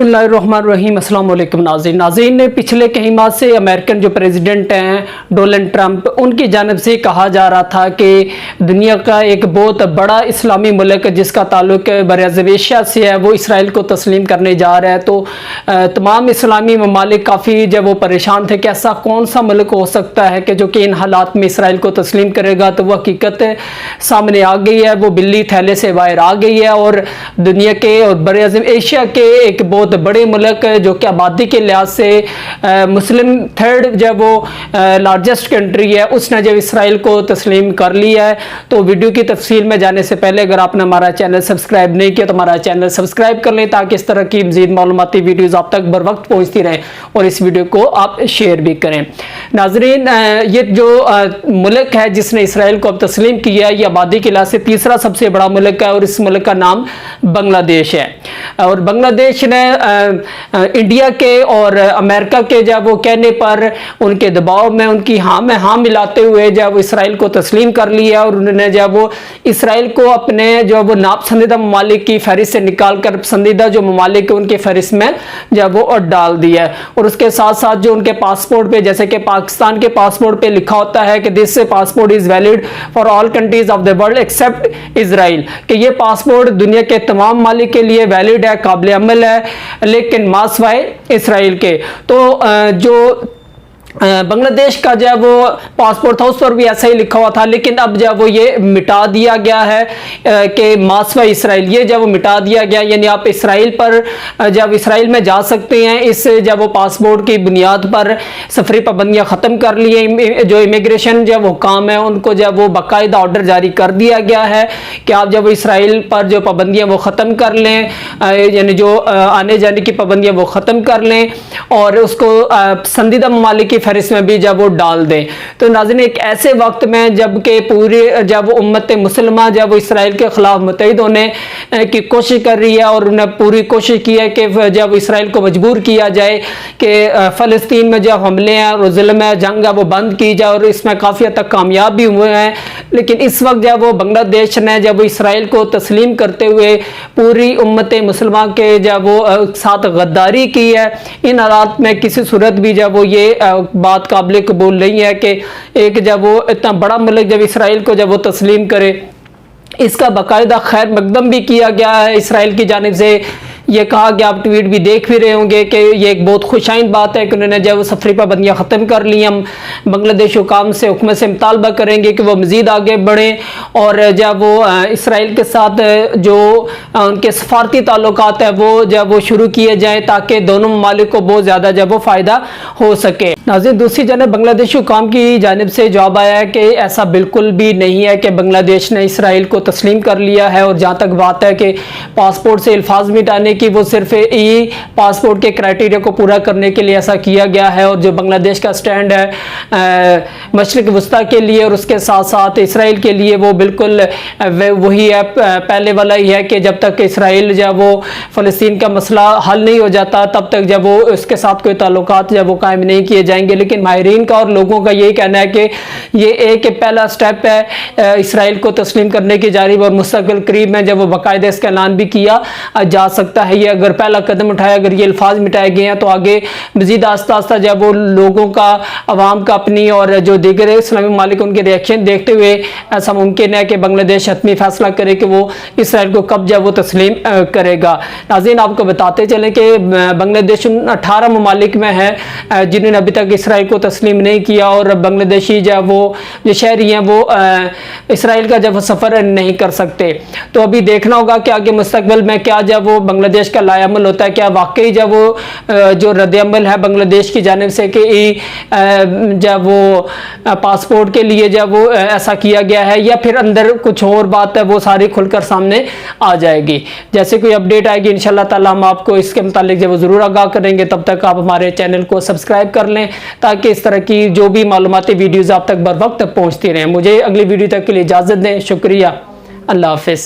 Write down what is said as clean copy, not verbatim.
बिस्मिल्लाहिर्रहमानिर्रहीम। अस्सलाम वालेकुम नाज़रीन ने पिछले कई माह से अमेरिकन जो प्रेसिडेंट हैं डोनाल्ड ट्रंप, उनकी जानिब से कहा जा रहा था कि दुनिया का एक बहुत बड़ा इस्लामी मुल्क जिसका ताल्लुक बर-ए-आज़म एशिया से है वो इसराइल को तस्लीम करने जा रहा है। तो तमाम इस्लामी ममालिक काफ़ी जब वो परेशान थे कि ऐसा कौन सा मुल्क हो सकता है कि जो कि इन हालात में इसराइल को तस्लीम करेगा। तो वो हकीकत सामने आ गई है, वो बिल्ली थैले से बाहर आ गई है और दुनिया के और बर-ए-आज़म एशिया के एक बहुत बड़े मुल्क जो कि आबादी के लिहाज से मुस्लिम थर्ड जब वो लार्जेस्ट कंट्री है, उसने जब इसराइल को तस्लीम कर लिया है। तो वीडियो की तफसील में जाने से पहले अगर आपने हमारा चैनल सब्सक्राइब नहीं किया तो हमारा चैनल सब्सक्राइब कर लें ताकि इस तरह की मज़ीद मालूमाती वीडियोस आप तक बर वक्त पहुँचती रहें और इस वीडियो को आप शेयर भी करें। नाजरीन, ये जो मुल्क है जिसने इसराइल को अब तस्लीम किया है, ये आबादी के लिहाज से तीसरा सबसे बड़ा मुल्क है और इस मुल्क का नाम बांग्लादेश है। और बांग्लादेश ने इंडिया के और अमेरिका के जब वो कहने पर उनके दबाव में उनकी हाँ में हाँ मिलाते हुए जब वो इसराइल को तस्लीम कर लिया और उन्होंने जब वो इसराइल को अपने जो वो नापसंदीदा ममालिक की फहरिस्त से निकाल कर पसंदीदा जो ममालिक है उनके फहरिस्त में जब वो डाल दिया। और उसके साथ साथ जो उनके पासपोर्ट पे, जैसे कि पाकिस्तान के पासपोर्ट पे लिखा होता है कि this passport is valid for all countries of the world accept Israel, कि ये पासपोर्ट दुनिया के तमाम ममालिक के लिए वैलिड है, काबिल अमल है, लेकिन मासवाए इसराइल के। तो जो बांग्लादेश का जब वो पासपोर्ट था उस पर भी ऐसा ही लिखा हुआ था, लेकिन अब जब वो ये मिटा दिया गया है कि मासवा इसराइल, ये जब वो मिटा दिया गया, यानी आप इसराइल पर जब इसराइल में जा सकते हैं इस जब वो पासपोर्ट की बुनियाद पर सफरी पाबंदियां ख़त्म कर लिए। जो इमिग्रेशन जब हुकाम है उनको जब वो बाकायदा ऑर्डर जारी कर दिया गया है कि आप जब इसराइल पर जो पाबंदियाँ वो ख़त्म कर लें, यानी जो आने जाने की पाबंदियाँ वो ख़त्म कर लें और उसको पसंदीदा ममालिक की फहरिस्त में भी जब वो डाल दें। तो नाज़रीन, एक ऐसे वक्त में जबकि पूरी जब उम्मत मुसलमान जब वो इसराइल के खिलाफ मुत्तहिद होने की कोशिश कर रही है और उन्हें पूरी कोशिश की है कि जब इसराइल को मजबूर किया जाए कि फ़लस्तीन में जब हमले हैं और ज़ुल्म है, जंग है, वो बंद की जाए, और इसमें काफ़ी हद तक कामयाब भी हुए हैं। लेकिन इस वक्त जब वो बांग्लादेश ने जब वो इसराइल को तस्लीम करते हुए पूरी उम्मत मुसलमान के जब वो साथ गद्दारी की है, इन हालात में किसी सूरत भी जब वो ये बात काबिल कबूल नहीं है कि एक जब वो इतना बड़ा मुल्क जब इसराइल को जब वो तस्लीम करे। इसका बाकायदा खैर मकदम भी किया गया है इसराइल की जानिब से। ये कहा कि आप ट्वीट भी देख भी रहे होंगे कि ये एक बहुत खुशाइन बात है कि उन्होंने जब सफरी पाबंदियाँ ख़त्म कर ली। हम बांग्लादेश हुकाम से हुकूमत से मुतालबा करेंगे कि वो मज़ीद आगे बढ़ें और जब वो इसराइल के साथ जो उनके सफारती ताल्लुकात है वो जब वो शुरू किए जाएँ ताकि दोनों ममालिक को बहुत ज़्यादा जब वो फ़ायदा हो सके। नाज़रीन, दूसरी जानब बांग्लादेश हुकाम की जानिब से जवाब आया है कि ऐसा बिल्कुल भी नहीं है कि बांग्लादेश ने इसराइल को तस्लीम कर लिया है। और जहाँ तक बात है कि पासपोर्ट से अल्फाज मिटाने कि वो सिर्फ ई पासपोर्ट के क्राइटेरिया को पूरा करने के लिए ऐसा किया गया है। और जो बांग्लादेश का स्टैंड है मशरिक वस्ता के लिए और उसके साथ साथ इसराइल के लिए वो बिल्कुल वही है, पहले वाला ही है कि जब तक इसराइल जब वो फ़लस्तीन का मसला हल नहीं हो जाता तब तक जब वो उसके साथ कोई ताल्लुकात जब वो कायम नहीं किए जाएंगे। लेकिन माहिरीन का और लोगों का यही कहना है कि ये एक पहला स्टेप है इसराइल को तस्लीम करने की जानिब और मुस्तक़बिल करीब में जब वो बाकायदा इसका ऐलान भी किया जा सकता है। ये अगर पहला कदम उठाया, अगर ये अल्फाज मिटाए गए हैं तो आगे मज़ीद आस्ता आस्ता जब वो लोगों का, अवाम का अपनी और जो दीगर इस्लामी ममालिक उनके रिएक्शन देखते हुए ऐसा मुमकिन है कि बांग्लादेश हतमी फैसला करे कि वो इसराइल को कब जब वो तस्लीम करेगा। नाज़रीन, आपको बताते चलें कि बांग्लादेश 18 ममालिक में है जिन्होंने अभी तक इसराइल को तस्लीम नहीं किया और बांग्लादेशी जब वो जो शहरी हैं वो इसराइल का जब सफ़र नहीं कर सकते। तो अभी देखना होगा कि आगे मुस्तकबिल में क्या जब वो बांग्लादेश का लायामल होता है, क्या वाकई जब वो जो रद्द-ए-अमल है बांग्लादेश की जानिब से कि जब वो पासपोर्ट के लिए जब वो ऐसा किया गया है, या फिर अंदर कुछ और बात है वो सारी खुलकर सामने आ जाएगी। जैसे कोई अपडेट आएगी इंशाल्लाह ताला हम आपको इसके मुतालिक जब ज़रूर आगाह करेंगे। तब तक आप हमारे चैनल को सब्सक्राइब कर लें ताकि इस तरह की जो भी मालूमाती वीडियोज़ आप तक बर वक्त पहुँचती रहें। मुझे अगली वीडियो तक के लिए इजाज़त दें। शुक्रिया। अल्लाह हाफ़िज़।